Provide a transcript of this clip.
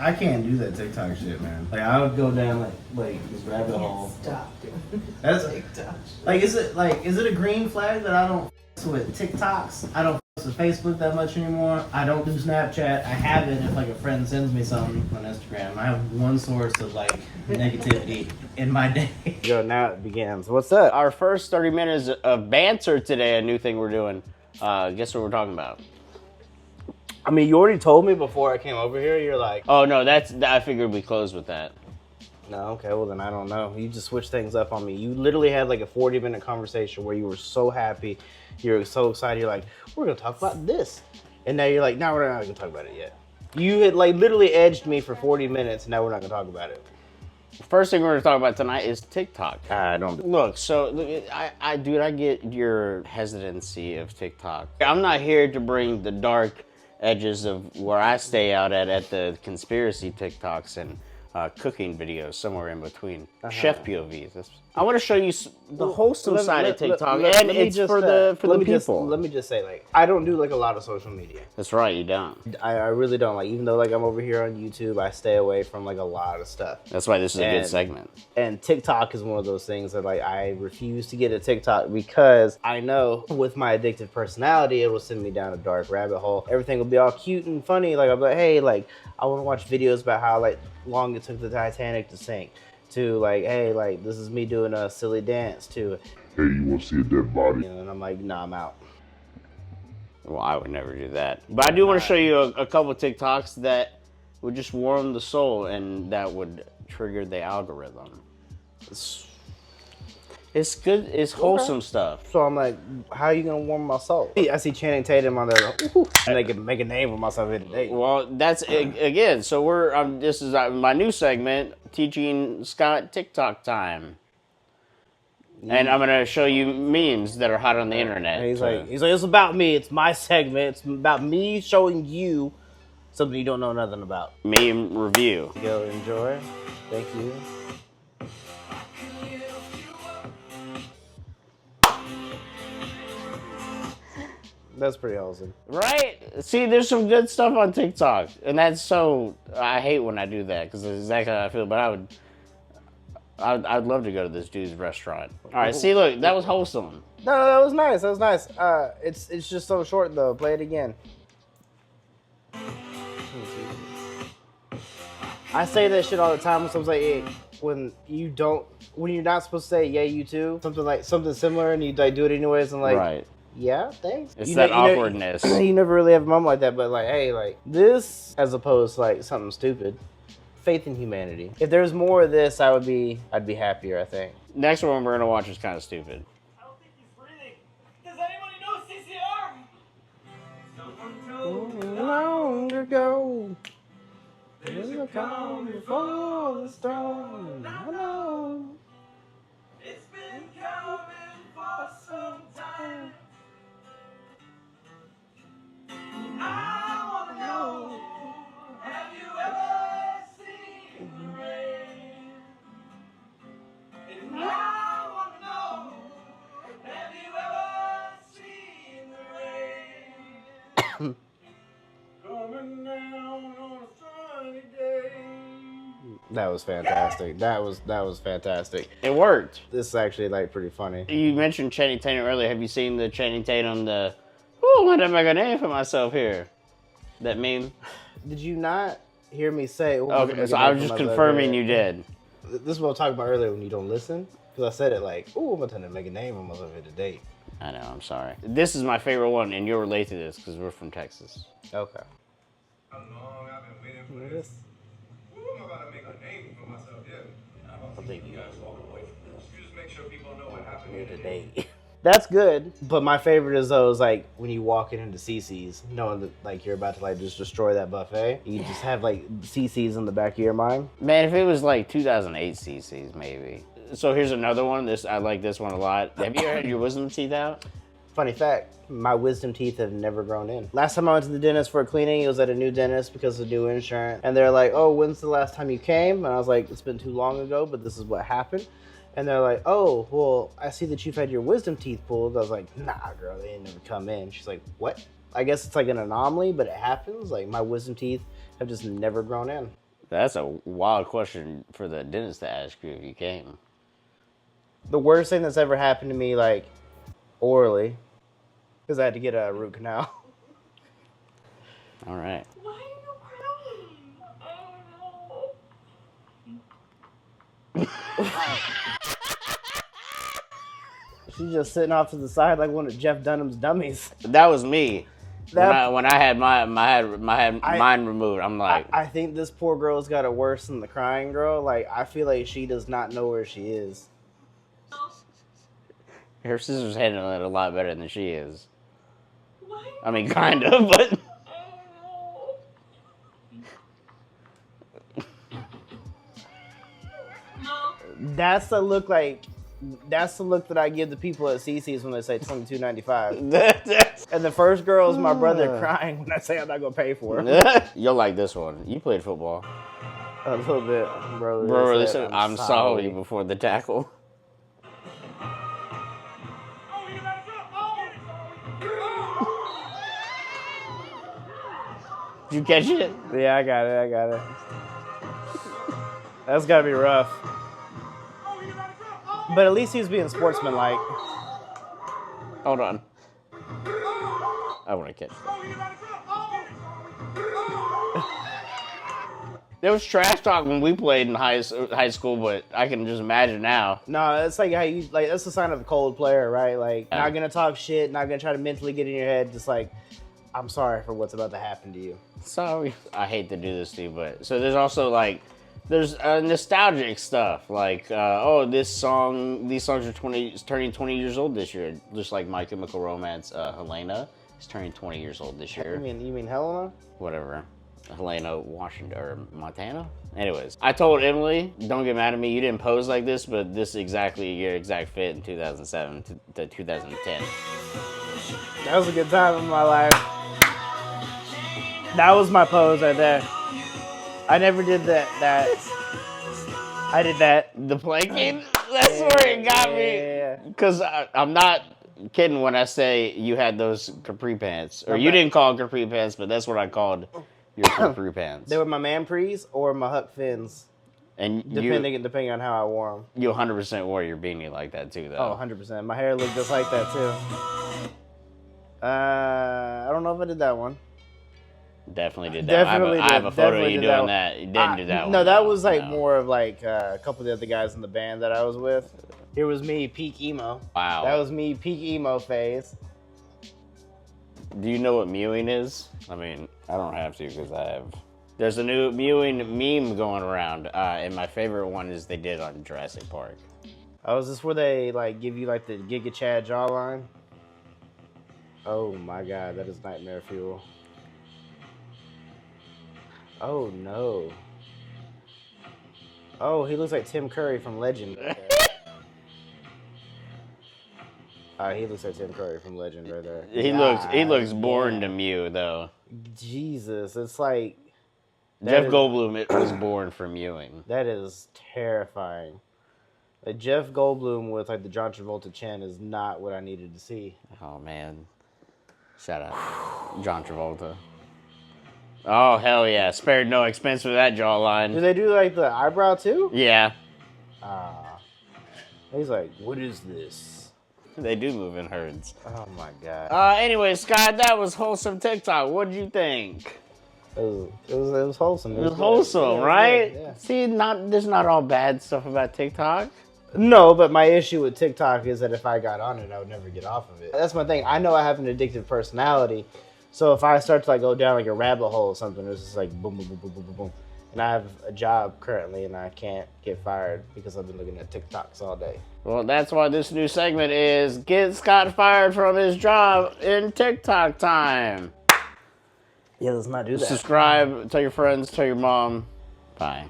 I can't do that TikTok shit, man. Like I would go down like this rabbit hole. Stop doing That's TikTok. Like is it a green flag that I don't f with TikToks? I don't f with Facebook that much anymore. I don't do Snapchat. I have it if like a friend sends me something on Instagram. I have one source of like negativity in my day. Yo, now it begins. What's up? Our first 30 minutes of banter today, a new thing we're doing. Guess what we're talking about? I mean, you already told me before I came over here. You're like, Oh, no, I figured we closed with that. no, okay, well then I don't know. You just switched things up on me. You literally had like a 40-minute conversation where you were so happy, you're so excited. You're like, we're gonna talk about this, and now you're like, no, we're not gonna talk about it yet. You had like literally edged me for 40 minutes, and now we're not gonna talk about it. First thing we're going to talk about tonight is TikTok. I don't. Look, so I get your hesitancy of TikTok. I'm not here to bring the dark edges of where I stay out at the conspiracy TikToks and cooking videos, somewhere in between. Chef POVs. I want to show you the wholesome side of TikTok, and it's for the people. Let me just say, like, I don't do like a lot of social media. That's right, you don't. I really don't. Like, even though like I'm over here on YouTube, I stay away from like a lot of stuff. That's why this is a good segment. And TikTok is one of those things that like I refuse to get a TikTok because I know with my addictive personality, it will send me down a dark rabbit hole. Everything will be all cute and funny. Like I'm like, hey, like I want to watch videos about how like long it took the Titanic to sink. To like, hey, like this is me doing a silly dance. To hey, you want to see a dead body? And I'm like, nah, I'm out. Well, I would never do that. But I do want to show you a couple of TikToks that would just warm the soul and that would trigger the algorithm. It's good. It's wholesome stuff. So I'm like, how are you gonna warm my soul? I see Channing Tatum on there, like, and they can make a name for myself here today. Well, that's again. So this is my new segment, teaching Scott TikTok time, and I'm gonna show you memes that are hot on the internet. And he's like, it's about me. It's my segment. It's about me showing you something you don't know nothing about. Meme review. Yo, enjoy. Thank you. That's pretty awesome. Right? See, there's some good stuff on TikTok, and that's so. I hate when I do that because it's exactly how I feel. But I'd love to go to this dude's restaurant. All right, see, look, that was wholesome. No, that was nice. That was nice. It's just so short though. Play it again. I say that shit all the time when someone's like, hey, when you're not supposed to say, yeah, you too, something similar, and you like do it anyways, and like. Right. Yeah, thanks. It's that awkwardness. You never really have a moment like that, but like, hey, like this, as opposed to like something stupid. Faith in humanity. If there's more of this, I'd be happier, I think. Next one we're gonna watch is kind of stupid. I don't think he's breathing. Does anybody know CCR? Someone told me Long ago, there's a calm before the storm. I know. it's been coming for some time. I wanna know, have you ever seen the rain? And I wanna know, have you ever seen the rain? Coming down on a sunny day. That was fantastic. That was fantastic. It worked. This is actually like pretty funny. You mentioned Channing Tatum earlier. Have you seen the Channing Tatum, I'm gonna make a name for myself here? That meme? Did you not hear me say? Okay, so I was just confirming you did. This is what I was talking about earlier when you don't listen. Because I said it like, I'm going to make a name for myself here today. I know, I'm sorry. This is my favorite one, and you'll relate to this because we're from Texas. Okay. How long I've been waiting for this. Ooh, I'm about to make a name for myself, yeah. I don't think you guys walk away from this. You just make sure people know what happened here today. That's good, but my favorite is those like when you walk into CC's, knowing that like you're about to like just destroy that buffet. You just have like CC's in the back of your mind. Man, if it was like 2008 CC's, maybe. So here's another one. I like this one a lot. Have you ever had your wisdom teeth out? Funny fact, my wisdom teeth have never grown in. Last time I went to the dentist for a cleaning, it was at a new dentist because of new insurance. And they're like, oh, when's the last time you came? And I was like, it's been too long ago, but this is what happened. And they're like, oh, well, I see that you've had your wisdom teeth pulled. I was like, nah, girl, they ain't never come in. She's like, what? I guess it's like an anomaly, but it happens. Like, my wisdom teeth have just never grown in. That's a wild question for the dentist to ask you if you came. The worst thing that's ever happened to me, like, orally, because I had to get a root canal. All right. Why are you crying? She's just sitting off to the side like one of Jeff Dunham's dummies. That was me. That- When I had mine removed, I'm like, I think this poor girl's got it worse than the crying girl. Like, I feel like she does not know where she is. her sister's handling it a lot better than she is. I mean, kind of, but. That's the look that I give the people at CC's when they say $22.95. And the first girl is my brother crying when I say I'm not gonna pay for it. You'll like this one. You played football. A little bit, bro. Bro, they said, I'm sorry before the tackle. Did you catch it? Yeah, I got it. That's gotta be rough. But at least he's being sportsmanlike. Hold on. I want to catch that. There was trash talk when we played in high school, but I can just imagine now. No, it's like how you like. That's a sign of a cold player, right? Like, not gonna talk shit, not gonna try to mentally get in your head. Just like, I'm sorry for what's about to happen to you. Sorry. I hate to do this to you, but so there's also like, there's nostalgic stuff like, these songs are turning 20 years old this year, just like My Chemical Romance. Helena is turning 20 years old this year. You mean Helena? Whatever. Helena, Washington, or Montana? Anyways, I told Emily, don't get mad at me, you didn't pose like this, but this is exactly your exact fit in 2007 to 2010. That was a good time in my life. That was my pose right there. I never did that. I did that. The planking? That's where it got me. Because I'm not kidding when I say you had those capri pants. Or you didn't call them capri pants, but that's what I called your capri pants. They were my man prees or my Huck Fins. And depending on how I wore them. You 100% wore your beanie like that too, though. Oh, 100%. My hair looked just like that too. I don't know if I did that one. Definitely did that. I have a photo of you doing that. You didn't do that one. No, that was like more of like a couple of the other guys in the band that I was with. Here was me, peak emo. Wow. That was me, peak emo phase. Do you know what mewing is? I mean, I don't have to because I have. There's a new mewing meme going around, and my favorite one is they did on Jurassic Park. Oh, is this where they like give you like the Giga Chad jawline? Oh my god, that is nightmare fuel. Oh no. Oh, he looks like Tim Curry from Legend right there. He looks like Tim Curry from Legend right there. He looks born to mew though. Jesus, it's like Jeff Goldblum was born for mewing. That is terrifying. Like Jeff Goldblum with like the John Travolta chin is not what I needed to see. Oh man. Shout out John Travolta. Oh, hell yeah. Spared no expense for that jawline. Do they do, like, the eyebrow, too? Yeah. He's like, what is this? They do move in herds. Oh, my God. Anyway, Scott, that was Wholesome TikTok. What did you think? It was wholesome. It was wholesome, yeah, right? Yeah. See, there's not all bad stuff about TikTok. No, but my issue with TikTok is that if I got on it, I would never get off of it. That's my thing. I know I have an addictive personality. So if I start to like go down like a rabbit hole or something, it's just like boom, boom, boom, boom, boom, boom, boom. And I have a job currently and I can't get fired because I've been looking at TikToks all day. Well, that's why this new segment is Get Scott Fired from His Job in TikTok Time. Yeah, let's not do that. Subscribe, tell your friends, tell your mom. Bye.